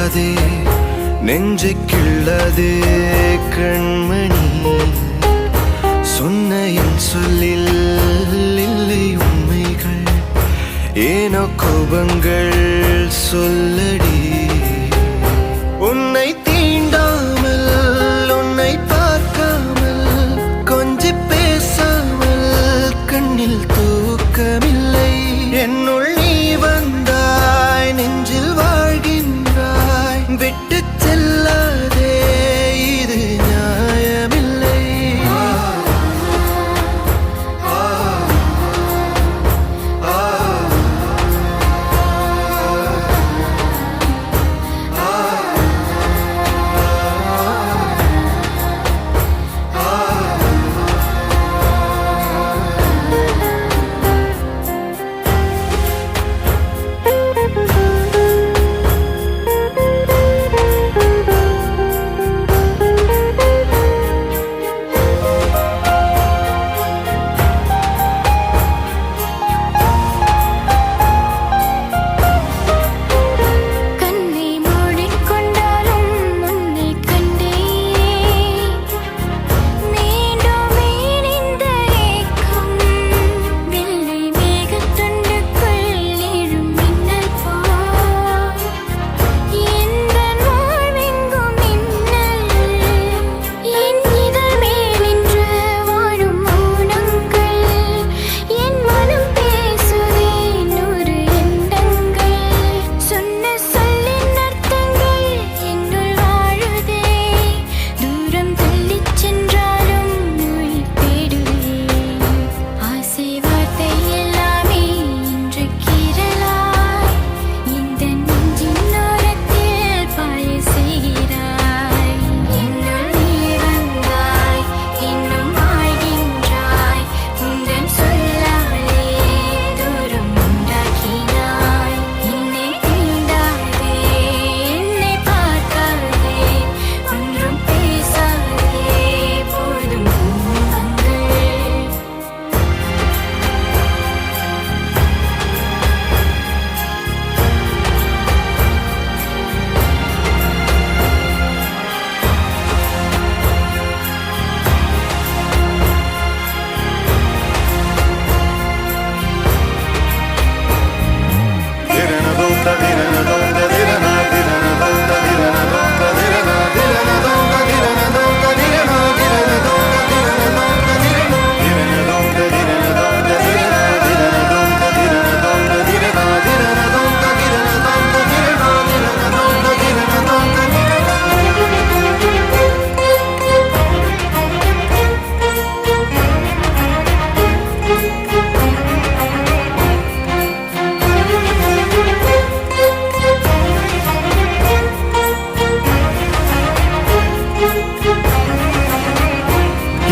செல்லாதே நெஞ்சை கிள்ளாதே கண்மணி. சொன்ன என் சொல்லில் இல்லை உண்மைகள், ஏனோ கோபங்கள் சொல்லடி. உன்னை தீண்டாமல் உன்னை பார்க்காமல் கொஞ்சி பேசாமல் கண்ணில் தூக்கமில்லை. என்னுள் நீ வந்தாய், நெஞ்சில் வாழ்கின்றாய். விட்டு செல்லாதே, இது நியாயமில்லை.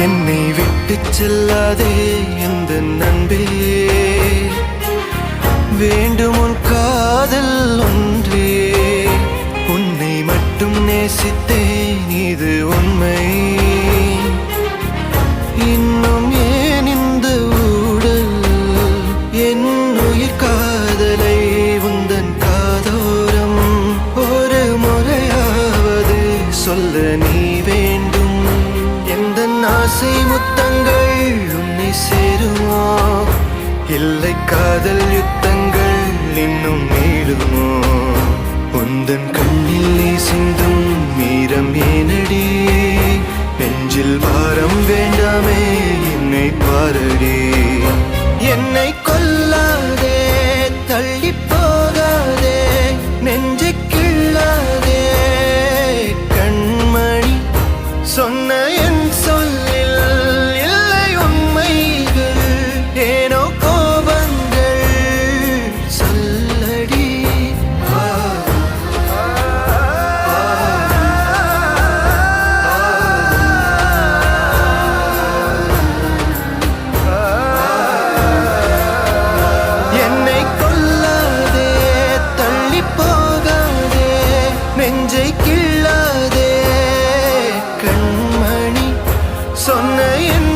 என்னை விட்டு செல்லாதே எந்த நண்பே, வேண்டும் உன் காதல் ஒன்றே. உன்னை மட்டும் நேசித்தேன், இது உண்மை. இன்னும் ஏன் இந்த ஊடல், என் உயிர் காதலை உந்தன் காதோரம் ஒரு முறையாவது சொல்ல நீ வேண்டும். ஆசை முத்தங்கள் உன்னை சேருமோ, இல்லை காதல் யுத்தங்கள் இன்னும் நீளுமோ? உந்தன் கண்ணில் நீ சிந்தும் மீரம் ஏனடி, நெஞ்சில் பாரம் வேண்டாமே என்னை பாரடி. என்னை கொல்லாதே, தள்ளி போகாதே, நெஞ்சை கிள்ளாதே கண்மணி. சொன்ன என் சொல்லில் இல்லை உண்மைகள், ஏனோ கோபங்கள் சொல்லடி. என்னை கொல்லாதே, தள்ளி போகாதே, நெஞ்சை கிள்ளாதே கண்மணி. சொன்ன என்